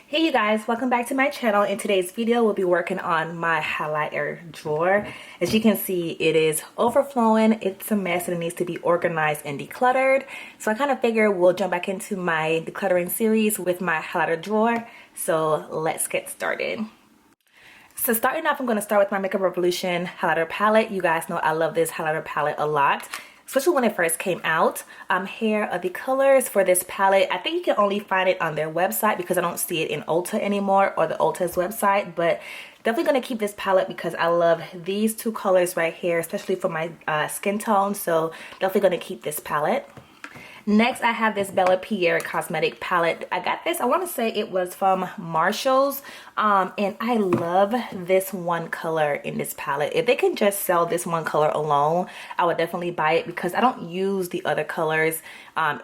Hey you guys, welcome back to my channel. In today's video we'll be working on my highlighter drawer. As you can see, it is overflowing, it's a mess, and it needs to be organized and decluttered. So I kind of figure we'll jump back into my decluttering series with my highlighter drawer. So let's get started. So starting off, I'm going to start with my Makeup Revolution highlighter palette. You guys know I love this highlighter palette a lot, especially when it first came out. Here are the colors for this palette. I think you can only find it on their website because I don't see it in Ulta anymore, or the Ulta's website, but definitely going to keep this palette because I love these two colors right here, especially for my skin tone. So definitely going to keep this palette. Next, I have this Bella Pierre cosmetic palette. I got this, I want to say it was from Marshall's, and I love this one color in this palette. If they can just sell this one color alone, I would definitely buy it because I don't use the other colors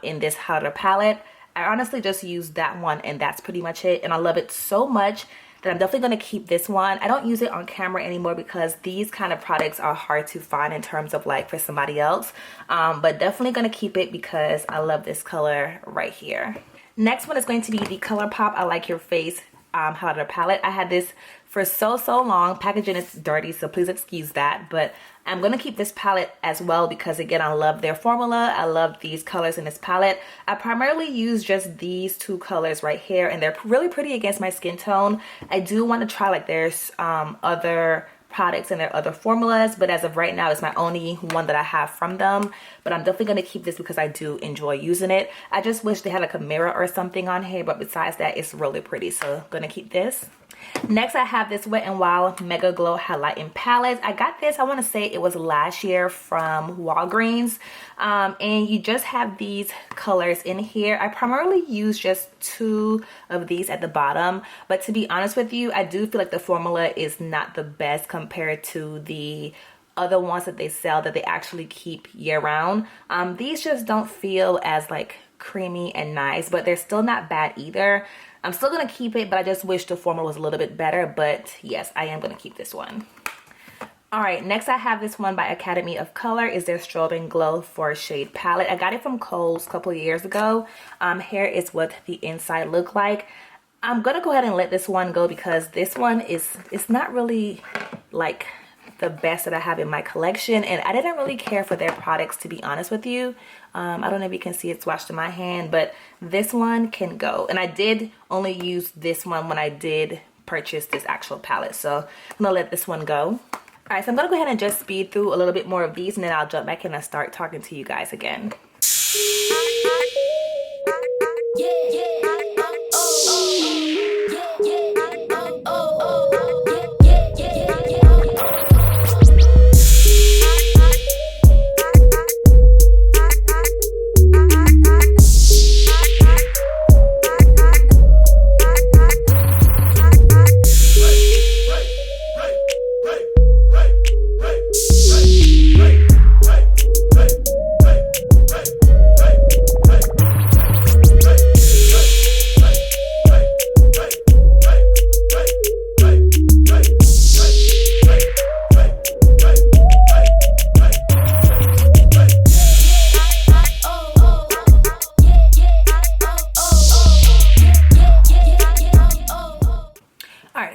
in this highlighter palette. I honestly just use that one, and that's pretty much it, and I love it so much that I'm definitely going to keep this one. I don't use it on camera anymore because these kind of products are hard to find in terms of like for somebody else, but definitely going to keep it because I love this color right here. Next one is going to be the ColourPop I Like Your Face highlighter palette. I had this for so long. Packaging is dirty, so please excuse that, but I'm going to keep this palette as well because again, I love their formula. I love these colors in this palette. I primarily use just these two colors right here, and they're really pretty against my skin tone. I do want to try like there's other products and their other formulas, but as of right now, it's my only one that I have from them. But I'm definitely going to keep this because I do enjoy using it. I just wish they had like a mirror or something on here, but besides that, it's really pretty, so I'm going to keep this. Next, I have this Wet n Wild Mega Glow Highlighting Palette. I got this, I want to say it was last year from Walgreens, and you just have these colors in here. I primarily use just two of these at the bottom, but to be honest with you, I do feel like the formula is not the best compared to the other ones that they sell that they actually keep year round. These just don't feel as like creamy and nice, but they're still not bad either. I'm still going to keep it, but I just wish the formula was a little bit better. But yes, I am going to keep this one. All right, next I have this one by Academy of Color. Is their Strobe and Glow 4-shade palette. I got it from Kohl's a couple of years ago. Here is what the inside look like. I'm going to go ahead and let this one go because this one it's not really like the best that I have in my collection, and I didn't really care for their products, to be honest with you. I don't know if you can see it swatched in my hand, but this one can go. And I did only use this one when I did purchase this actual palette, so I'm gonna let this one go. All right, so I'm gonna go ahead and just speed through a little bit more of these, and then I'll jump back in and start talking to you guys again.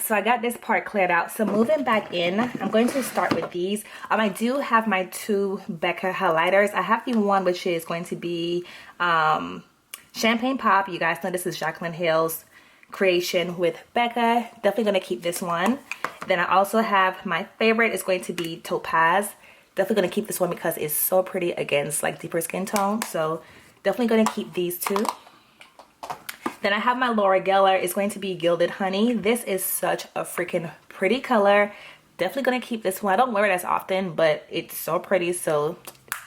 So I got this part cleared out. So moving back in, I'm going to start with these. I do have my two Becca highlighters. I have the one which is going to be Champagne Pop. You guys know this is Jaclyn Hill's creation with Becca. Definitely going to keep this one. Then I also have my favorite is going to be Topaz. Definitely going to keep this one because it's so pretty against like deeper skin tone. So definitely going to keep these two. Then I have my Laura Geller. It's going to be Gilded Honey. This is such a freaking pretty color. Definitely going to keep this one. I don't wear it as often, but it's so pretty, so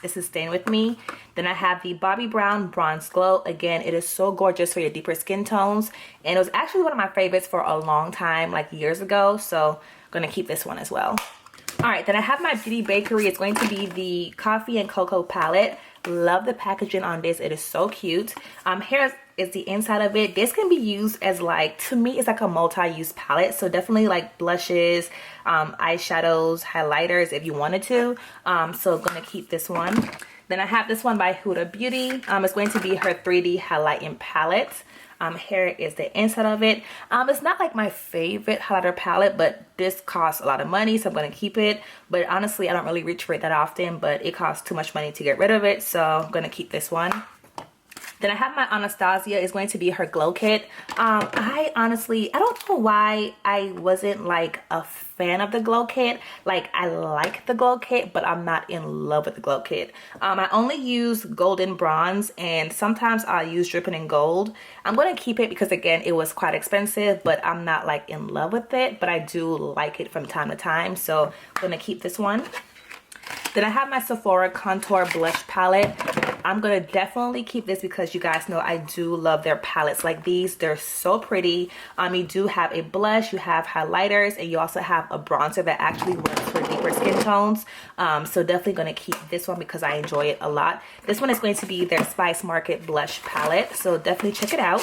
this is staying with me. Then I have the Bobbi Brown Bronze Glow. Again, it is so gorgeous for your deeper skin tones, and it was actually one of my favorites for a long time, like years ago, so I'm going to keep this one as well. All right, then I have my Beauty Bakery. It's going to be the Coffee and Cocoa palette. Love the packaging on this. It is so cute. Here is the inside of it. This can be used as like, to me, it's like a multi-use palette. So definitely like blushes, eyeshadows, highlighters if you wanted to. So I'm going to keep this one. Then I have this one by Huda Beauty. It's going to be her 3D highlighting palette. Here is the inside of it. It's not like my favorite highlighter palette, but this costs a lot of money, so I'm going to keep it. But honestly, I don't really reach for it that often, but it costs too much money to get rid of it, so I'm going to keep this one. Then I have my Anastasia. Is going to be her glow kit. I don't know why I wasn't like a fan of the glow kit. Like, I like the glow kit, but I'm not in love with the glow kit. I only use golden bronze, and sometimes I use dripping in gold. I'm going to keep it because, again, it was quite expensive, but I'm not like in love with it, but I do like it from time to time, so I'm going to keep this one. Then I have my Sephora Contour Blush Palette. I'm going to definitely keep this because you guys know I do love their palettes like these. They're so pretty. You do have a blush, you have highlighters, and you also have a bronzer that actually works for deeper skin tones. So definitely going to keep this one because I enjoy it a lot. This one is going to be their Spice Market Blush Palette, so definitely check it out.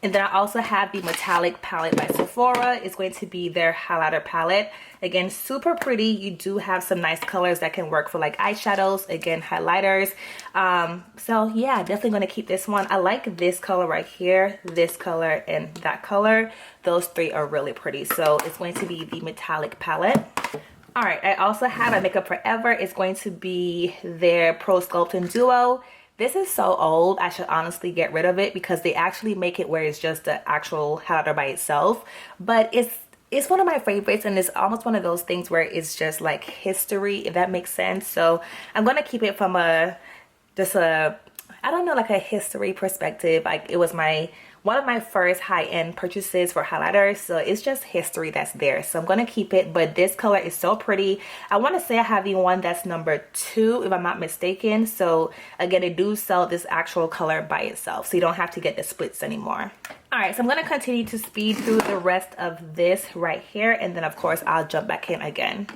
And then I also have the Metallic Palette by Sephora. It's going to be their highlighter palette. Again, super pretty. You do have some nice colors that can work for like eyeshadows, again, highlighters. So yeah, definitely going to keep this one. I like this color right here, this color, and that color. Those three are really pretty. So it's going to be the Metallic Palette. All right, I also have a Makeup Forever. It's going to be their Pro Sculpting Duo. This is so old, I should honestly get rid of it because they actually make it where it's just the actual highlighter by itself. But it's one of my favorites, and it's almost one of those things where it's just like history, if that makes sense. So I'm going to keep it from I don't know, like a history perspective. Like, it was one of my first high-end purchases for highlighters, so it's just history that's there. So I'm gonna keep it, but this color is so pretty. I want to say I have the one that's number 2, if I'm not mistaken. So again, they do sell this actual color by itself, so you don't have to get the splits anymore. All right, so I'm gonna continue to speed through the rest of this right here, and then of course I'll jump back in again.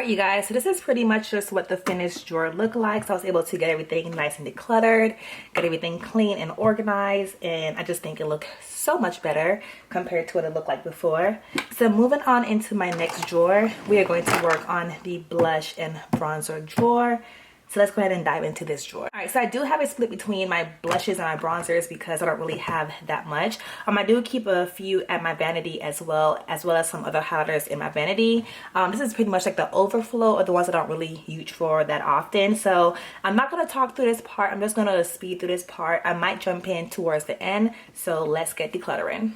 You guys, so this is pretty much just what the finished drawer looked like. So I was able to get everything nice and decluttered, get everything clean and organized, and I just think it looked so much better compared to what it looked like before. So moving on into my next drawer, we are going to work on the blush and bronzer drawer. So let's go ahead and dive into this drawer. All right, so I do have it split between my blushes and my bronzers because I don't really have that much. I do keep a few at my vanity as well as some other highlighters in my vanity. This is pretty much like the overflow or the ones that I don't really use for that often. So I'm not gonna talk through this part. I'm just gonna speed through this part. I might jump in towards the end. So let's get decluttering.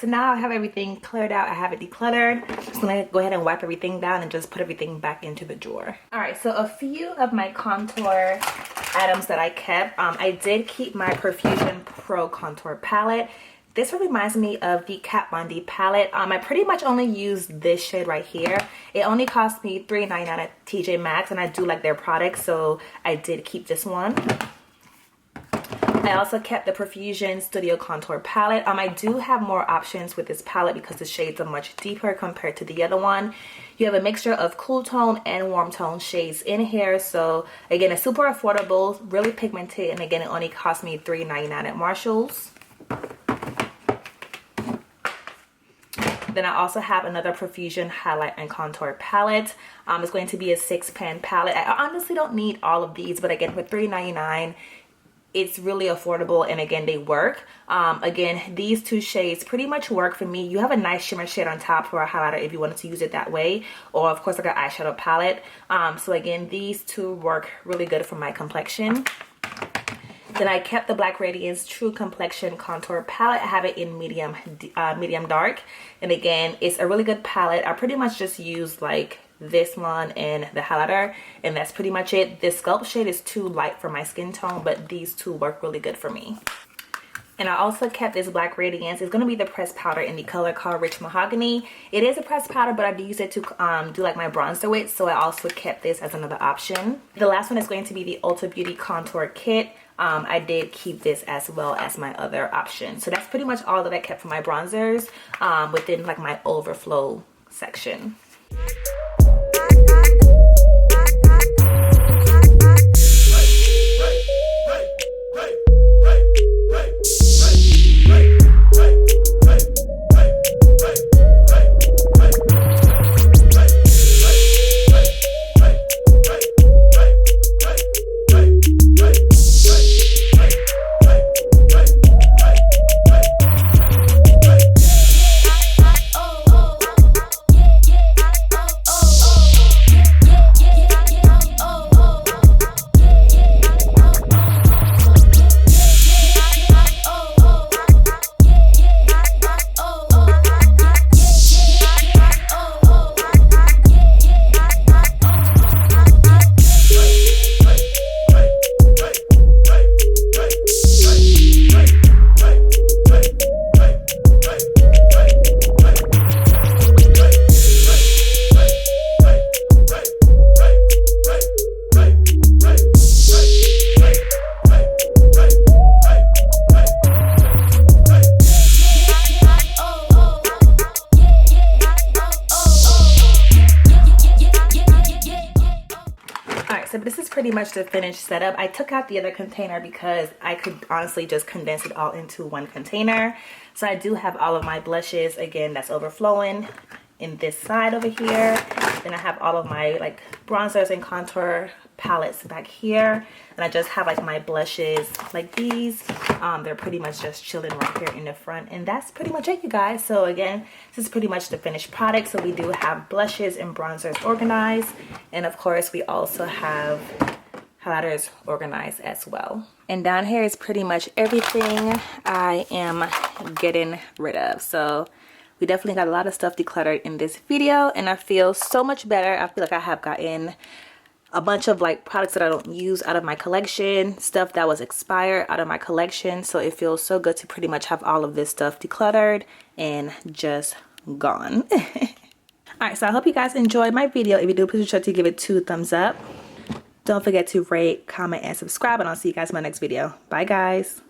So now I have everything cleared out. I have it decluttered. I'm just gonna go ahead and wipe everything down and just put everything back into the drawer. All right, so a few of my contour items that I kept. I did keep my Profusion Pro Contour Palette. This reminds me of the Kat Von D palette. I pretty much only use this shade right here. It only cost me $3.99 at TJ Maxx, and I do like their products, so I did keep this one. I also kept the Profusion Studio Contour Palette. I do have more options with this palette because the shades are much deeper compared to the other one. You have a mixture of cool tone and warm tone shades in here. So again, it's super affordable, really pigmented, and again, it only cost me $3.99 at Marshall's. Then I also have another Profusion Highlight and Contour Palette. It's going to be a 6-pan palette. I honestly don't need all of these, but again, for $3.99, it's really affordable, and again, they work. Again, these two shades pretty much work for me. You have a nice shimmer shade on top for a highlighter if you wanted to use it that way, or of course like an eyeshadow palette. So again, these two work really good for my complexion. Then I kept the Black Radiance True Complexion Contour Palette. I have it in medium dark, and again, it's a really good palette. I pretty much just use like this one and the highlighter, and that's pretty much it. This Sculpt shade is too light for my skin tone, but these two work really good for me. And I also kept this Black Radiance. It's going to be the pressed powder in the color called Rich Mahogany. It is a pressed powder, but I use it to do like my bronzer with, so I also kept this as another option. The last one is going to be the Ulta Beauty Contour Kit. I did keep this as well as my other option. So that's pretty much all that I kept for my bronzers within like my overflow section. organize it, but this is pretty much the finished setup. I took out the other container because I could honestly just condense it all into one container. So I do have all of my blushes, again, that's overflowing in this side over here. Then I have all of my like bronzers and contour palettes back here, and I just have like my blushes like these. They're pretty much just chilling right here in the front, and that's pretty much it, you guys. So again, this is pretty much the finished product. So we do have blushes and bronzers organized, and of course we also have highlighters organized as well. And down here is pretty much everything I am getting rid of. So we definitely got a lot of stuff decluttered in this video, and I feel so much better. I feel like I have gotten a bunch of like products that I don't use out of my collection, stuff that was expired out of my collection. So it feels so good to pretty much have all of this stuff decluttered and just gone. Alright, so I hope you guys enjoyed my video. If you do, please be sure to give it 2 thumbs up. Don't forget to rate, comment, and subscribe, and I'll see you guys in my next video. Bye, guys.